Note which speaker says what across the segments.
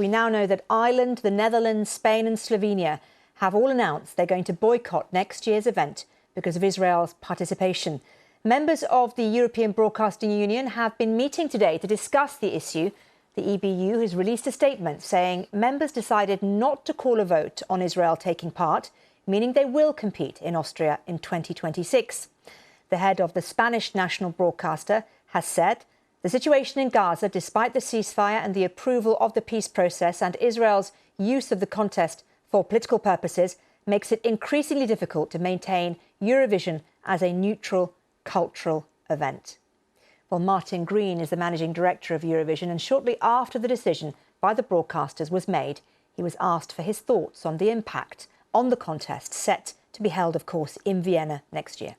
Speaker 1: We now know that Ireland, the Netherlands, Spain and Slovenia have all announced they're going to boycott next year's event because of Israel's participation. Members of the European Broadcasting Union have been meeting today to discuss the issue. The EBU has released a statement saying members decided not to call a vote on Israel taking part, meaning they will compete in Austria in 2026. The head of the Spanish national broadcaster has said the situation in Gaza, despite the ceasefire and the approval of the peace process and Israel's use of the contest for political purposes, makes it increasingly difficult to maintain Eurovision as a neutral cultural event. Well, Martin Green is the managing director of Eurovision, and shortly after the decision by the broadcasters was made, he was asked for his thoughts on the impact on the contest, set to be held, of course, in Vienna next year.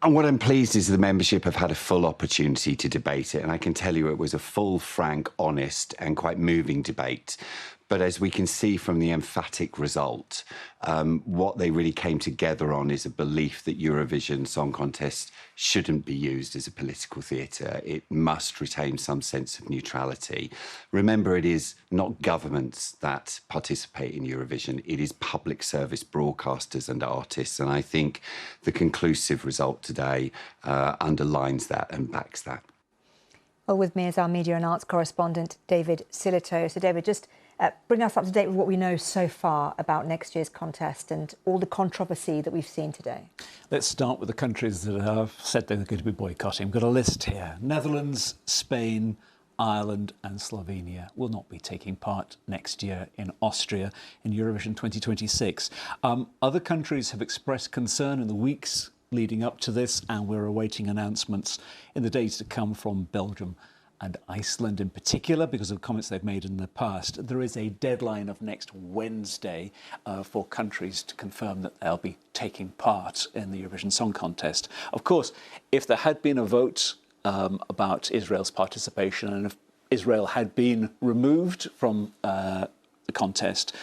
Speaker 2: And what I'm pleased is the membership have had a full opportunity to debate it. And I can tell you it was a full, frank, honest and quite moving debate. But as we can see from the emphatic result, what they really came together on is a belief that Eurovision Song Contest shouldn't be used as a political theatre. It must retain some sense of neutrality. Remember, it is not governments that participate in Eurovision. It is public service broadcasters and artists. And I think the conclusive result today underlines that and backs that.
Speaker 1: Well, with me is our media and arts correspondent, David Silito. So, David, just bring us up to date with what we know so far about next year's contest and all the controversy that we've seen today.
Speaker 3: Let's start with the countries that have said they're going to be boycotting. We've got a list here. Netherlands, Spain, Ireland and Slovenia will not be taking part next year in Austria in Eurovision 2026. Other countries have expressed concern in the weeks leading up to this, and we're awaiting announcements in the days to come from Belgium and Iceland in particular, because of comments they've made in the past. There is a deadline of next Wednesday for countries to confirm that they'll be taking part in the Eurovision Song Contest. Of course, if there had been a vote about Israel's participation, and if Israel had been removed from the contest,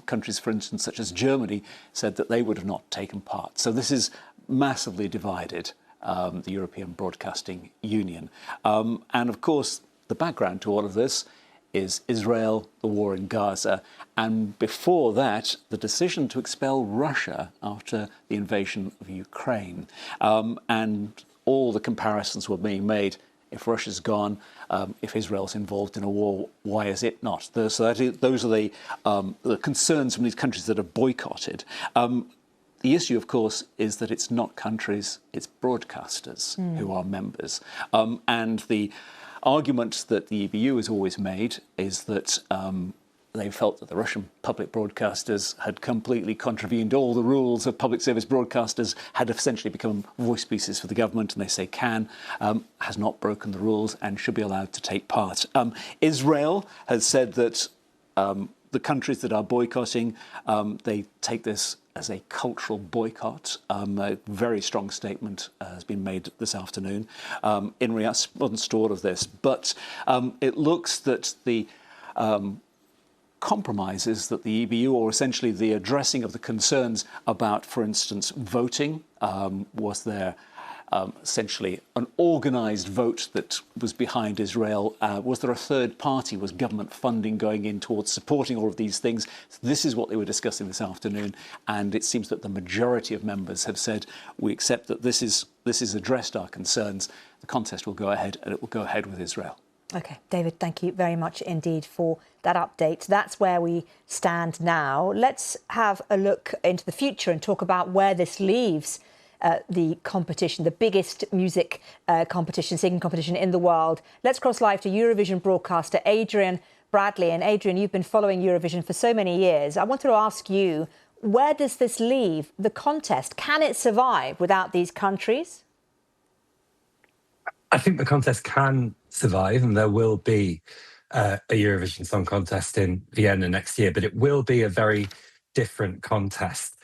Speaker 3: countries, for instance, such as Germany, said that they would have not taken part. So this is massively divided the European Broadcasting Union. And of course, the background to all of this is Israel, the war in Gaza, and before that, the decision to expel Russia after the invasion of Ukraine. And all the comparisons were being made. If Russia's gone, if Israel's involved in a war, why is it not? Those are the concerns from these countries that are boycotted. The issue, of course, is that it's not countries, it's broadcasters who are members. And the argument that the EBU has always made is that they felt that the Russian public broadcasters had completely contravened all the rules of public service broadcasters, had essentially become voice pieces for the government, and they say has not broken the rules and should be allowed to take part. Israel has said that the countries that are boycotting, they take this as a cultural boycott. A very strong statement has been made this afternoon in response to all of this. But it looks that the compromises that the EBU, or essentially the addressing of the concerns about, for instance, voting, was there essentially an organised vote that was behind Israel? Was there a third party? Was government funding going in towards supporting all of these things? So this is what they were discussing this afternoon, and it seems that the majority of members have said, we accept that this is addressed our concerns. The contest will go ahead, and it will go ahead with Israel.
Speaker 1: OK, David, thank you very much indeed for that update. That's where we stand now. Let's have a look into the future and talk about where this leaves the competition, the biggest music competition, singing competition in the world. Let's cross live to Eurovision broadcaster Adrian Bradley. And Adrian, you've been following Eurovision for so many years. I wanted to ask you, where does this leave the contest? Can it survive without these countries?
Speaker 4: I think the contest can survive, and there will be a Eurovision Song Contest in Vienna next year, but it will be a very different contest.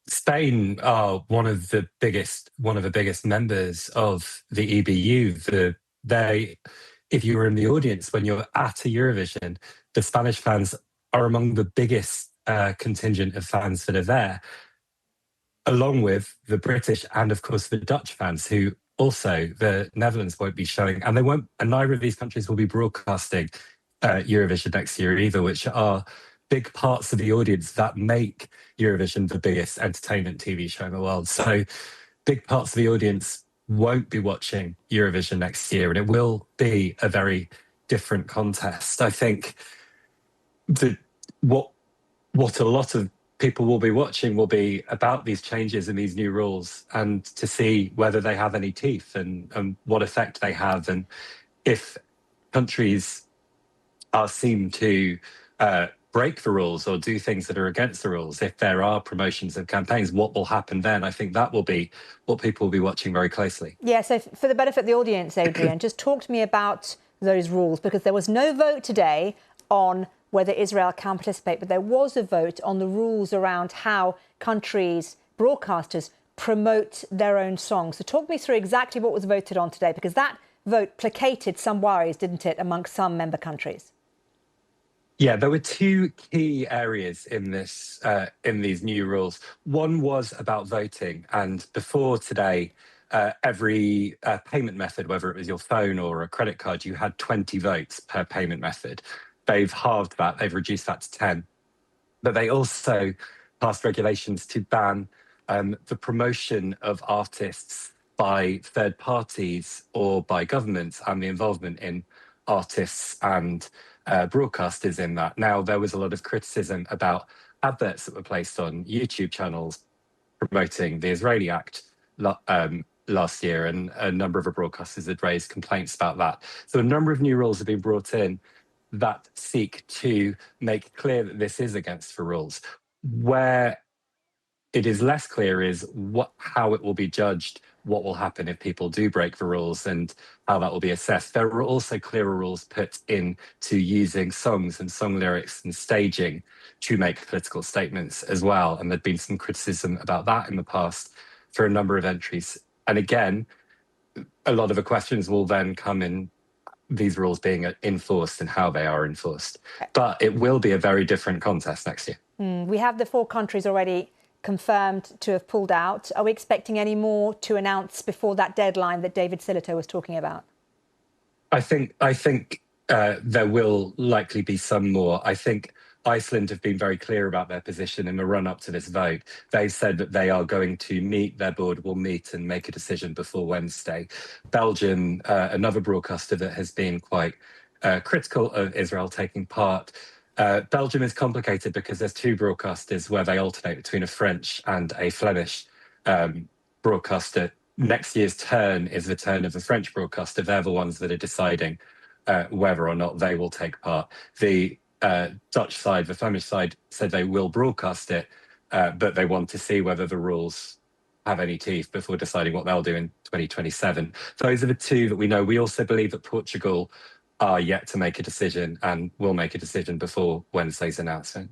Speaker 4: Spain are one of the biggest members of the EBU. If you were in the audience when you're at a Eurovision, the Spanish fans are among the biggest contingent of fans that are there, along with the British and, of course, the Dutch fans, who also the Netherlands won't be showing, and neither of these countries will be broadcasting Eurovision next year either, which are big parts of the audience that make Eurovision the biggest entertainment TV show in the world. So big parts of the audience won't be watching Eurovision next year, and it will be a very different contest. I think what a lot of people will be watching will be about these changes and these new rules, and to see whether they have any teeth and what effect they have, and if countries are seen to break the rules or do things that are against the rules. If there are promotions and campaigns, what will happen then? I think that will be what people will be watching very closely.
Speaker 1: Yeah, so for the benefit of the audience, Adrian, just talk to me about those rules, because there was no vote today on whether Israel can participate, but there was a vote on the rules around how countries, broadcasters, promote their own songs. So talk me through exactly what was voted on today, because that vote placated some worries, didn't it, amongst some member countries?
Speaker 4: Yeah, there were two key areas in this in these new rules. One was about voting, and before today, every payment method, whether it was your phone or a credit card, you had 20 votes per payment method. They've halved that; they've reduced that to 10. But they also passed regulations to ban the promotion of artists by third parties or by governments, and the involvement in artists and broadcasters in that. Now, there was a lot of criticism about adverts that were placed on YouTube channels promoting the Israeli Act last year, and a number of the broadcasters had raised complaints about that. So a number of new rules have been brought in that seek to make clear that this is against the rules. Where it is less clear is how it will be judged, what will happen if people do break the rules, and how that will be assessed. There were also clearer rules put in to using songs and song lyrics and staging to make political statements as well. And there'd been some criticism about that in the past for a number of entries. And again, a lot of the questions will then come in these rules being enforced and how they are enforced. But it will be a very different contest next year.
Speaker 1: We have the 4 countries already confirmed to have pulled out. Are we expecting any more to announce before that deadline that David Silito was talking about?
Speaker 4: I think there will likely be some more. I think Iceland have been very clear about their position in the run-up to this vote. They said that they are going to meet, their board will meet and make a decision before Wednesday. Belgium, another broadcaster that has been quite critical of Israel taking part. Belgium is complicated because there's 2 broadcasters where they alternate between a French and a Flemish broadcaster. Next year's turn is the turn of the French broadcaster. They're the ones that are deciding whether or not they will take part. The Dutch side, the Flemish side, said they will broadcast it, but they want to see whether the rules have any teeth before deciding what they'll do in 2027. Those are the 2 that we know. We also believe that Portugal are yet to make a decision and will make a decision before Wednesday's announcement.